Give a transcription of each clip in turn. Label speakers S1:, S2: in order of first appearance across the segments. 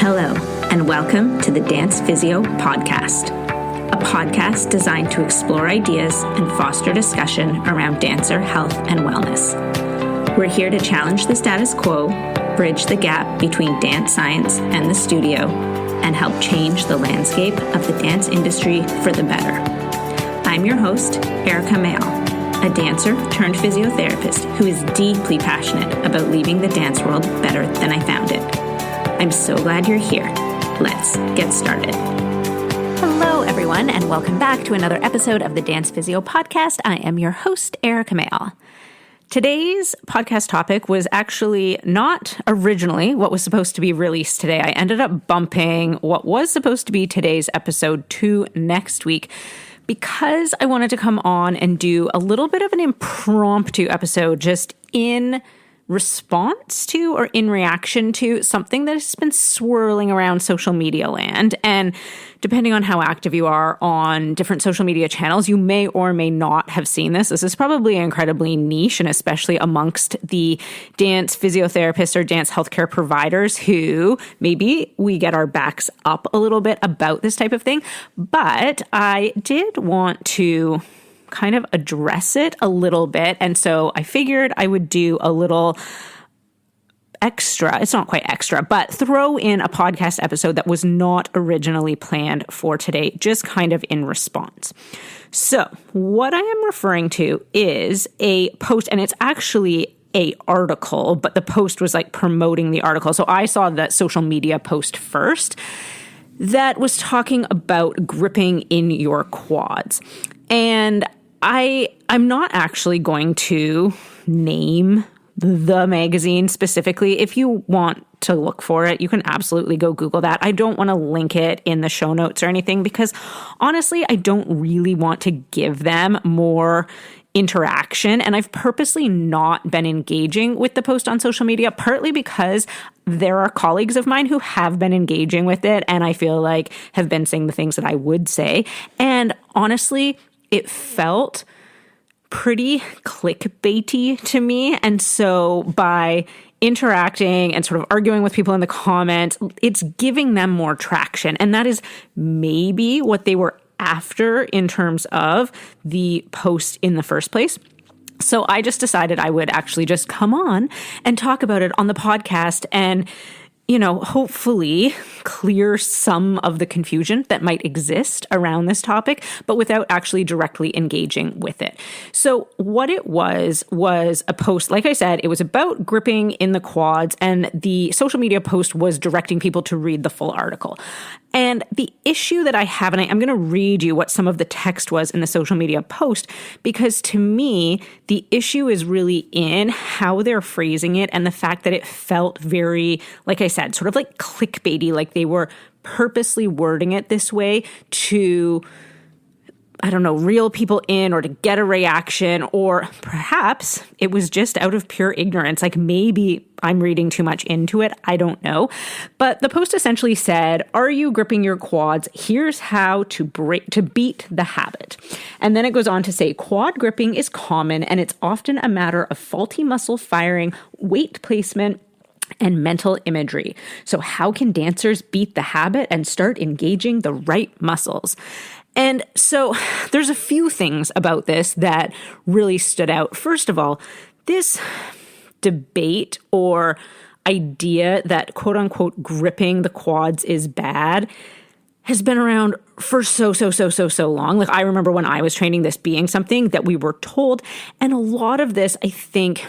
S1: Hello, and welcome to the Dance Physio Podcast, a podcast designed to explore ideas and foster discussion around dancer health and wellness. We're here to challenge the status quo, bridge the gap between dance science and the studio, and help change the landscape of the dance industry for the better. I'm your host, Erika Mayall, a dancer turned physiotherapist who is deeply passionate about leaving the dance world better than I found it. I'm so glad you're here. Let's get started. Hello, everyone, and welcome back to another episode of the Dance Physio Podcast. I am your host, Erika Mayall. Today's podcast topic was actually not originally what was supposed to be released today. I ended up bumping what was supposed to be today's episode to next week because I wanted to come on and do a little bit of an impromptu episode just in response to or in reaction to something that has been swirling around social media land. And depending on how active you are on different social media channels, you may or may not have seen this. This is probably incredibly niche, and especially amongst the dance physiotherapists or dance healthcare providers who maybe we get our backs up a little bit about this type of thing. But I did want to kind of address it a little bit. And so I figured I would do a little extra, it's not quite extra, but throw in a podcast episode that was not originally planned for today, just kind of in response. So what I am referring to is a post, and it's actually a article, but the post was like promoting the article. So I saw that social media post first that was talking about gripping in your quads. And I'm not actually going to name the magazine specifically. If you want to look for it, you can absolutely go Google that. I don't want to link it in the show notes or anything because honestly, I don't really want to give them more interaction. And I've purposely not been engaging with the post on social media, partly because there are colleagues of mine who have been engaging with it and I feel like have been saying the things that I would say. And honestly, it felt pretty clickbaity to me. And so by interacting and sort of arguing with people in the comments, it's giving them more traction. And that is maybe what they were after in terms of the post in the first place. So I just decided I would actually just come on and talk about it on the podcast and hopefully clear some of the confusion that might exist around this topic, but without actually directly engaging with it. So what it was a post, like I said, it was about gripping in the quads, and the social media post was directing people to read the full article. And the issue that I have, and I'm going to read you what some of the text was in the social media post, because to me, the issue is really in how they're phrasing it and the fact that it felt very, like I said, sort of like clickbaity, like they were purposely wording it this way to, reel people in or to get a reaction, or perhaps it was just out of pure ignorance. Like maybe I'm reading too much into it. I don't know. But the post essentially said, are you gripping your quads? Here's how to beat the habit. And then it goes on to say, quad gripping is common and it's often a matter of faulty muscle firing, weight placement, and mental imagery. So how can dancers beat the habit and start engaging the right muscles? And so there's a few things about this that really stood out. First of all, this debate or idea that quote unquote gripping the quads is bad has been around for so long. Like I remember when I was training, this being something that we were told, and a lot of this, I think,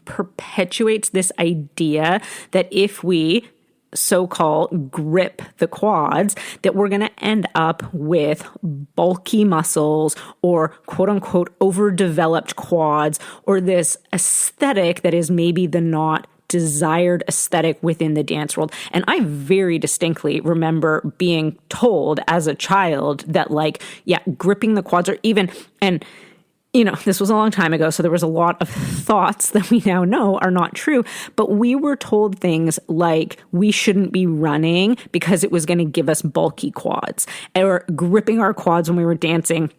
S1: perpetuates this idea that if we so-called grip the quads, that we're going to end up with bulky muscles or quote-unquote overdeveloped quads, or this aesthetic that is maybe the not desired aesthetic within the dance world. And I very distinctly remember being told as a child that gripping the quads, or even, and this was a long time ago, so there was a lot of thoughts that we now know are not true, but we were told things like we shouldn't be running because it was going to give us bulky quads, or gripping our quads when we were dancing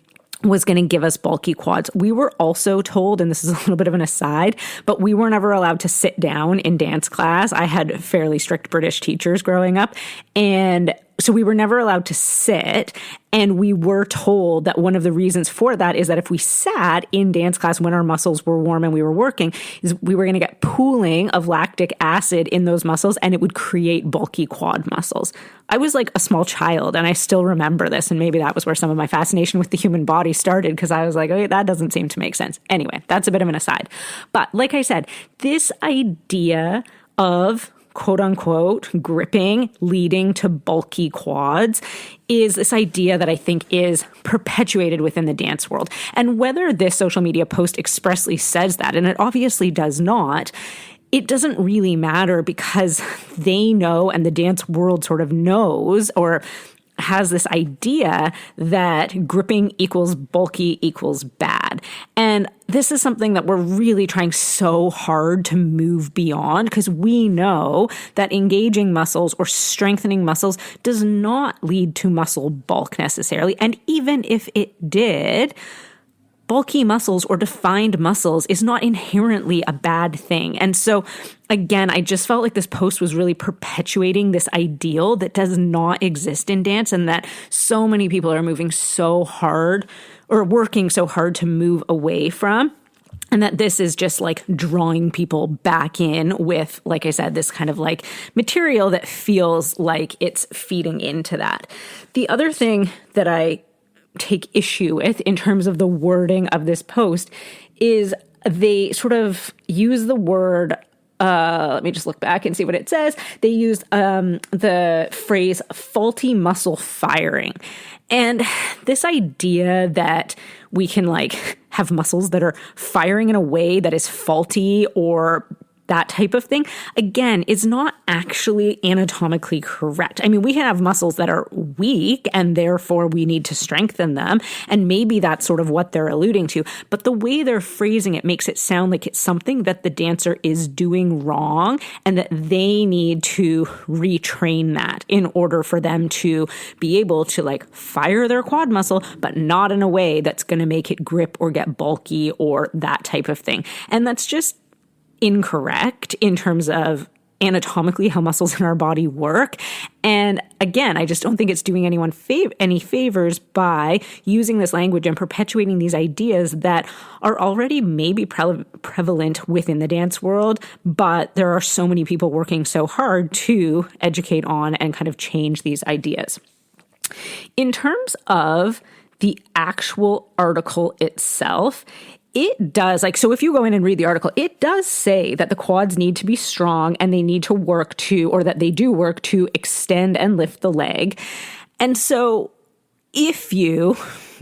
S2: was going to give us bulky quads. We were also told, and this is a little bit of an aside, but we were never allowed to sit down in dance class. I had fairly strict British teachers growing up, and so we were never allowed to sit. And we were told that one of the reasons for that is that if we sat in dance class when our muscles were warm and we were working, is we were going to get pooling of lactic acid in those muscles, and it would create bulky quad muscles. I was like a small child, and I still remember this. And maybe that was where some of my fascination with the human body started, because I was like, oh, that doesn't seem to make sense. Anyway, that's a bit of an aside. But like I said, this idea of quote unquote gripping leading to bulky quads is this idea that I think is perpetuated within the dance world. And whether this social media post expressly says that, and it obviously does not, it doesn't really matter, because they know, and the dance world sort of knows, or has this idea that gripping equals bulky equals bad. And this is something that we're really trying so hard to move beyond, because we know that engaging muscles or strengthening muscles does not lead to muscle bulk necessarily. And even if it did, bulky muscles or defined muscles is not inherently a bad thing. And so, again, I just felt like this post was really perpetuating this ideal that does not exist in dance, and that so many people are moving so hard or working so hard to move away from. And that this is just like drawing people back in with, like I said, this kind of like material that feels like it's feeding into that. The other thing that I take issue with in terms of the wording of this post is they sort of use the word, let me just look back and see what it says. They use the phrase faulty muscle firing. And this idea that we can like have muscles that are firing in a way that is faulty or that type of thing, again, is not actually anatomically correct. I mean, we can have muscles that are weak and therefore we need to strengthen them. And maybe that's sort of what they're alluding to. But the way they're phrasing it makes it sound like it's something that the dancer is doing wrong and that they need to retrain that in order for them to be able to like fire their quad muscle, but not in a way that's going to make it grip or get bulky or that type of thing. And that's just incorrect in terms of anatomically how muscles in our body work. And again, I just don't think it's doing anyone any favors by using this language and perpetuating these ideas that are already maybe prevalent within the dance world, but there are so many people working so hard to educate on and kind of change these ideas. In terms of the actual article itself, it does, like, so if you go in and read the article, it does say that the quads need to be strong and they need to work to, or that they do work to extend and lift the leg. And so if you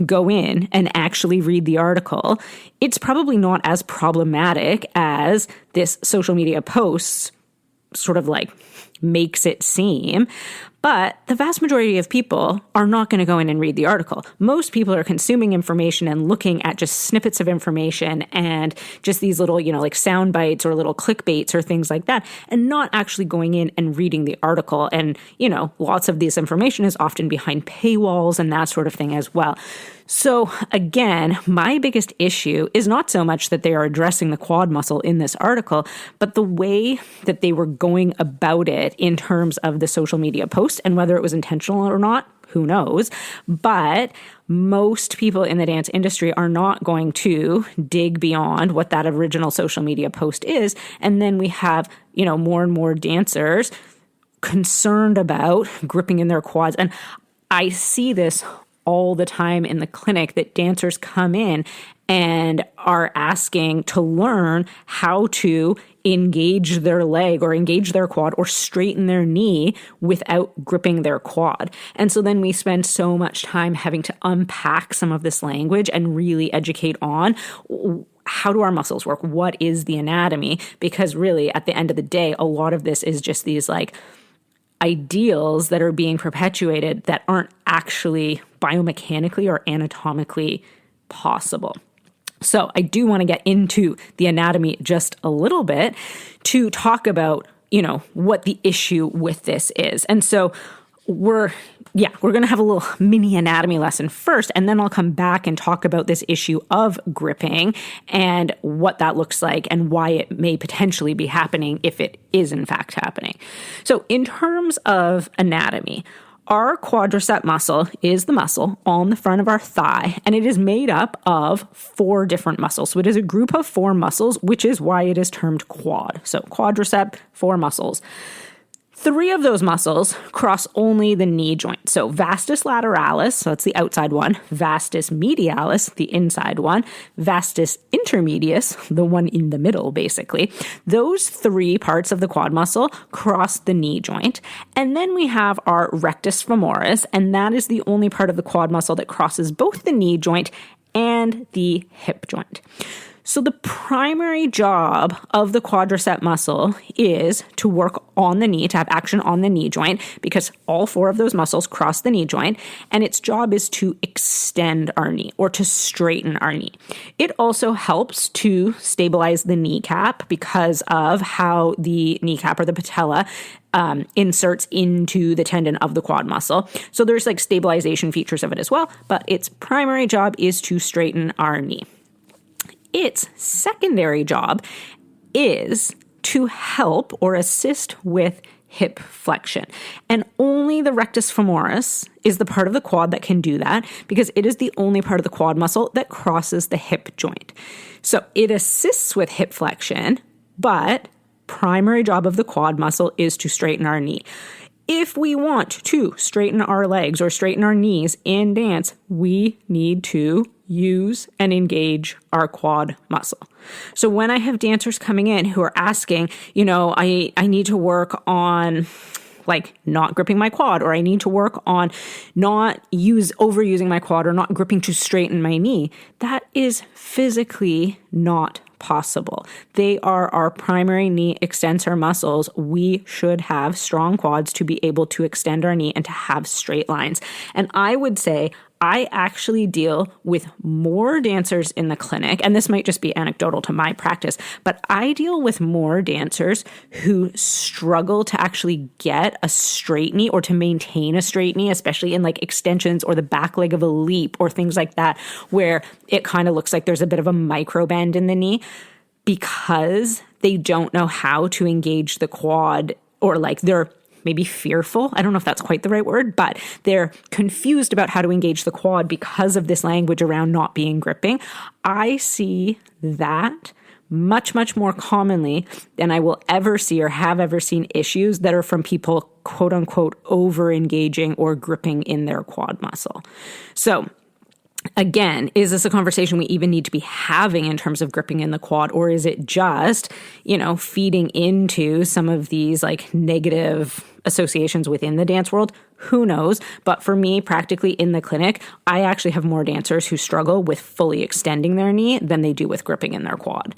S2: go in and actually read the article, it's probably not as problematic as this social media post sort of like makes it seem. But the vast majority of people are not going to go in and read the article. Most people are consuming information and looking at just snippets of information and just these little, like sound bites or little clickbaits or things like that, and not actually going in and reading the article. And, lots of this information is often behind paywalls and that sort of thing as well. So again, my biggest issue is not so much that they are addressing the quad muscle in this article, but the way that they were going about it in terms of the social media post, and whether it was intentional or not, who knows? But most people in the dance industry are not going to dig beyond what that original social media post is. And then we have, more and more dancers concerned about gripping in their quads. And I see this all the time in the clinic, that dancers come in and are asking to learn how to engage their leg or engage their quad or straighten their knee without gripping their quad. And so then we spend so much time having to unpack some of this language and really educate on how do our muscles work? What is the anatomy? Because really, at the end of the day, a lot of this is just these like ideals that are being perpetuated that aren't actually biomechanically or anatomically possible. So I do want to get into the anatomy just a little bit to talk about, what the issue with this is. And so we're going to have a little mini anatomy lesson first, and then I'll come back and talk about this issue of gripping and what that looks like and why it may potentially be happening if it is in fact happening. So in terms of anatomy, our quadricep muscle is the muscle on the front of our thigh, and it is made up of 4 different muscles. So it is a group of 4 muscles, which is why it is termed quad. So quadricep, 4 muscles. 3 of those muscles cross only the knee joint. So vastus lateralis, so that's the outside one, vastus medialis, the inside one, vastus intermedius, the one in the middle, basically. Those 3 parts of the quad muscle cross the knee joint. And then we have our rectus femoris, and that is the only part of the quad muscle that crosses both the knee joint and the hip joint. So the primary job of the quadricep muscle is to work on the knee, to have action on the knee joint, because all 4 of those muscles cross the knee joint, and its job is to extend our knee or to straighten our knee. It also helps to stabilize the kneecap because of how the kneecap or the patella inserts into the tendon of the quad muscle. So there's like stabilization features of it as well, but its primary job is to straighten our knee. Its secondary job is to help or assist with hip flexion. And only the rectus femoris is the part of the quad that can do that because it is the only part of the quad muscle that crosses the hip joint. So it assists with hip flexion, but primary job of the quad muscle is to straighten our knee. If we want to straighten our legs or straighten our knees in dance, we need to use and engage our quad muscle. So when I have dancers coming in who are asking, I need to work on like not gripping my quad, or I need to work on not overusing my quad or not gripping to straighten my knee, that is physically not possible. They are our primary knee extensor muscles. We should have strong quads to be able to extend our knee and to have straight lines. And I would say I actually deal with more dancers in the clinic, and this might just be anecdotal to my practice, but I deal with more dancers who struggle to actually get a straight knee or to maintain a straight knee, especially in like extensions or the back leg of a leap or things like that, where it kind of looks like there's a bit of a micro bend in the knee because they don't know how to engage the quad, or like they're maybe fearful. I don't know if that's quite the right word, but they're confused about how to engage the quad because of this language around not being gripping. I see that much, much more commonly than I will ever see or have ever seen issues that are from people, quote unquote, over engaging or gripping in their quad muscle. So again, is this a conversation we even need to be having in terms of gripping in the quad, or is it just, feeding into some of these like negative associations within the dance world? Who knows? But for me, practically in the clinic, I actually have more dancers who struggle with fully extending their knee than they do with gripping in their quad.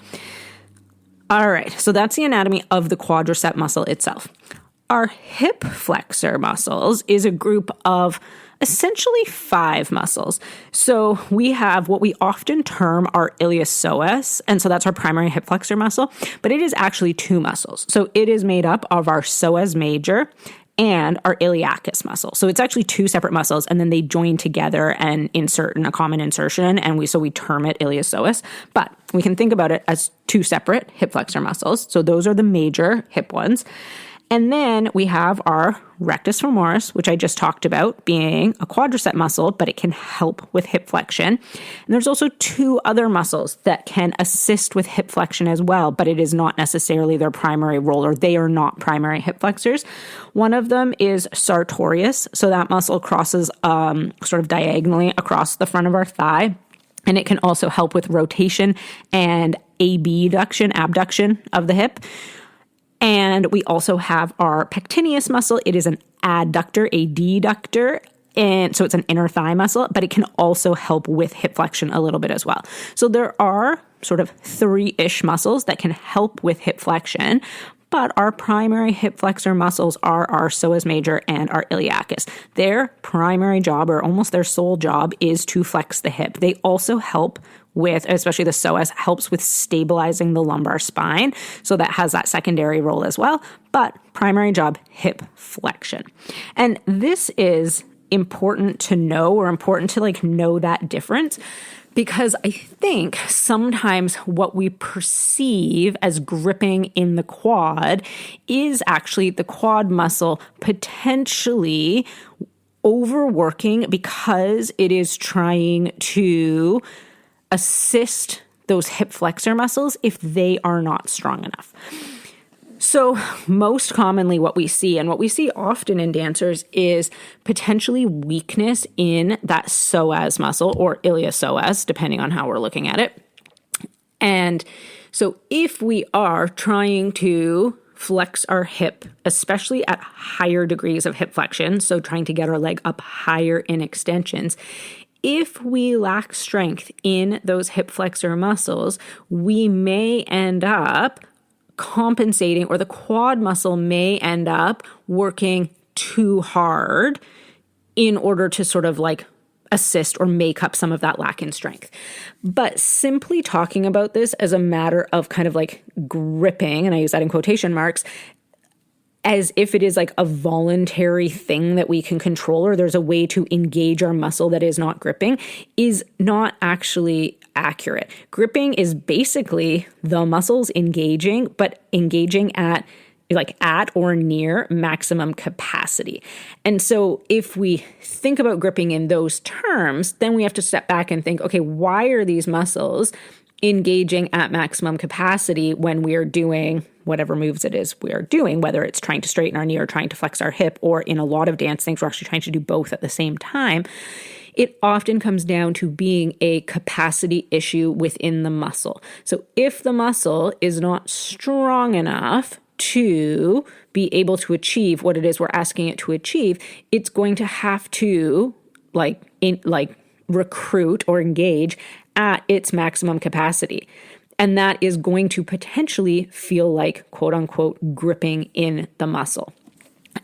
S2: All right, so that's the anatomy of the quadricep muscle itself. Our hip flexor muscles is a group of essentially 5 muscles. So we have what we often term our iliopsoas, and so that's our primary hip flexor muscle, but it is actually 2 muscles. So it is made up of our psoas major and our iliacus muscle. So it's actually 2 separate muscles, and then they join together and insert in a common insertion, and we term it iliopsoas. But we can think about it as 2 separate hip flexor muscles. So those are the major hip ones. And then we have our rectus femoris, which I just talked about being a quadricep muscle, but it can help with hip flexion. And there's also 2 other muscles that can assist with hip flexion as well, but it is not necessarily their primary role, or they are not primary hip flexors. One of them is sartorius. So that muscle crosses sort of diagonally across the front of our thigh. And it can also help with rotation and abduction of the hip. And we also have our pectineus muscle. It is an adductor, a deductor, and so it's an inner thigh muscle, but it can also help with hip flexion a little bit as well. So there are sort of 3-ish muscles that can help with hip flexion, but our primary hip flexor muscles are our psoas major and our iliacus. Their primary job, or almost their sole job, is to flex the hip. They also help with, especially the psoas, helps with stabilizing the lumbar spine. So that has that secondary role as well. But primary job, hip flexion. And this is important to know, or important to know that difference, because I think sometimes what we perceive as gripping in the quad is actually the quad muscle potentially overworking because it is trying to assist those hip flexor muscles if they are not strong enough. So most commonly what we see, and what we see often in dancers, is potentially weakness in that psoas muscle or iliopsoas, depending on how we're looking at it. And so if we are trying to flex our hip, especially at higher degrees of hip flexion, so trying to get our leg up higher in extensions, if we lack strength in those hip flexor muscles, we may end up compensating, or the quad muscle may end up working too hard in order to sort of assist or make up some of that lack in strength. But simply talking about this as a matter of kind of gripping, and I use that in quotation marks, as if it is a voluntary thing that we can control, or there's a way to engage our muscle that is not gripping, is not actually accurate. Gripping is basically the muscles engaging, but engaging at or near maximum capacity. And so if we think about gripping in those terms, then we have to step back and think, okay, why are these muscles engaging at maximum capacity when we are doing whatever moves it is we are doing, whether it's trying to straighten our knee or trying to flex our hip, or in a lot of dance things, we're actually trying to do both at the same time. It often comes down to being a capacity issue within the muscle. So if the muscle is not strong enough to be able to achieve what it is we're asking it to achieve, it's going to have to recruit or engage at its maximum capacity. And that is going to potentially feel like, quote unquote, gripping in the muscle.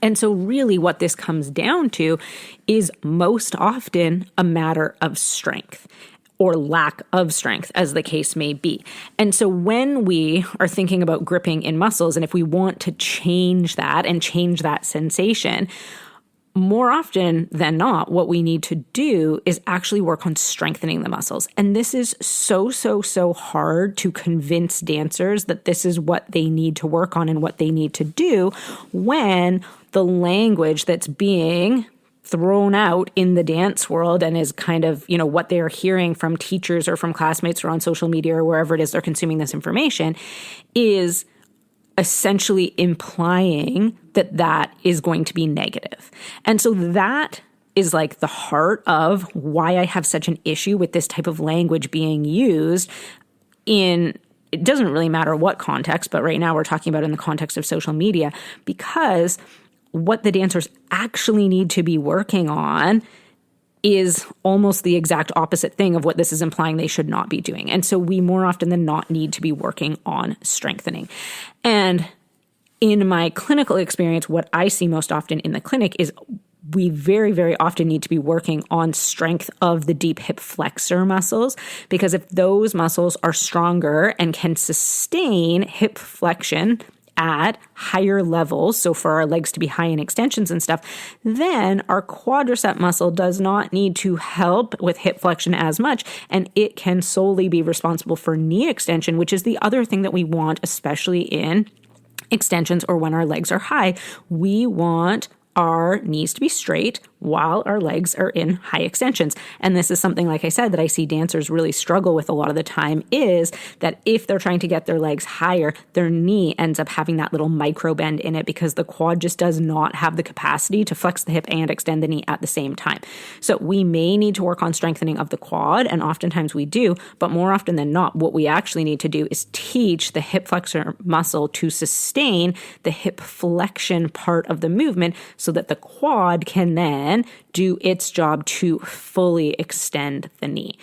S2: And so really what this comes down to is most often a matter of strength, or lack of strength, as the case may be. And so when we are thinking about gripping in muscles, and if we want to change that and change that sensation, more often than not, what we need to do is actually work on strengthening the muscles. And this is so hard to convince dancers that this is what they need to work on and what they need to do, when the language that's being thrown out in the dance world and is kind of, what they are hearing from teachers or from classmates or on social media or wherever it is they're consuming this information, is essentially implying that that is going to be negative. And so that is the heart of why I have such an issue with this type of language being used in, it doesn't really matter what context, but right now we're talking about in the context of social media, because what the dancers actually need to be working on is almost the exact opposite thing of what this is implying they should not be doing. And so we more often than not need to be working on strengthening. And in my clinical experience, what I see most often in the clinic is we very, very often need to be working on strength of the deep hip flexor muscles, because if those muscles are stronger and can sustain hip flexion at higher levels, so for our legs to be high in extensions and stuff, then our quadricep muscle does not need to help with hip flexion as much, and it can solely be responsible for knee extension, which is the other thing that we want, especially in extensions or when our legs are high. We want our knees to be straight while our legs are in high extensions. And this is something, like I said, that I see dancers really struggle with a lot of the time, is that if they're trying to get their legs higher, their knee ends up having that little micro bend in it because the quad just does not have the capacity to flex the hip and extend the knee at the same time. So we may need to work on strengthening of the quad, and oftentimes we do, but more often than not, what we actually need to do is teach the hip flexor muscle to sustain the hip flexion part of the movement so that the quad can then do its job to fully extend the knee.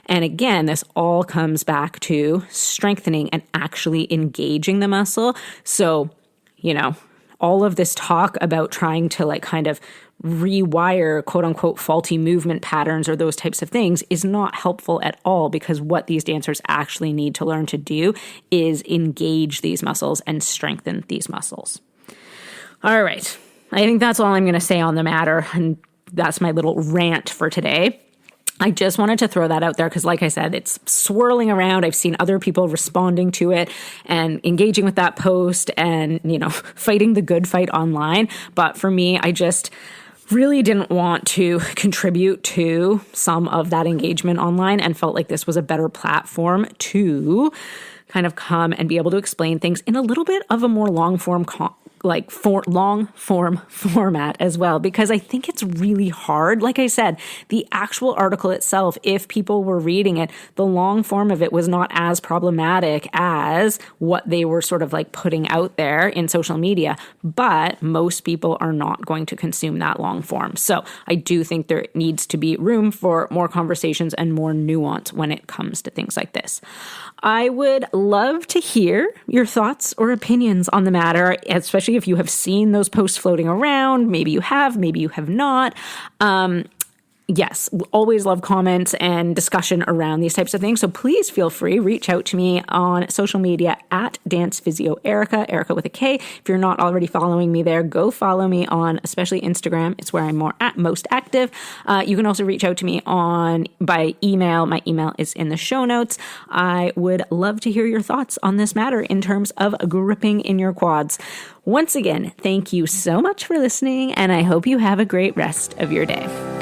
S2: And again, this all comes back to strengthening and actually engaging the muscle. So, all of this talk about trying to like kind of rewire quote unquote faulty movement patterns or those types of things is not helpful at all, because what these dancers actually need to learn to do is engage these muscles and strengthen these muscles. All right. I think that's all I'm going to say on the matter. And that's my little rant for today. I just wanted to throw that out there because, like I said, it's swirling around. I've seen other people responding to it and engaging with that post and, fighting the good fight online. But for me, I just really didn't want to contribute to some of that engagement online and felt like this was a better platform to kind of come and be able to explain things in a little bit of a more long form format as well, because I think it's really hard. Like I said, the actual article itself, if people were reading it, the long form of it was not as problematic as what they were sort of like putting out there in social media, but most people are not going to consume that long form. So I do think there needs to be room for more conversations and more nuance when it comes to things like this. I would love to hear your thoughts or opinions on the matter, especially if you have seen those posts floating around. Maybe you have not. Yes, always love comments and discussion around these types of things. So please feel free, reach out to me on social media at Dance Physio Erika, Erika with a K. If you're not already following me there, go follow me on especially Instagram. It's where I'm most active. You can also reach out to me by email. My email is in the show notes. I would love to hear your thoughts on this matter in terms of gripping in your quads. Once again, thank you so much for listening, and I hope you have a great rest of your day.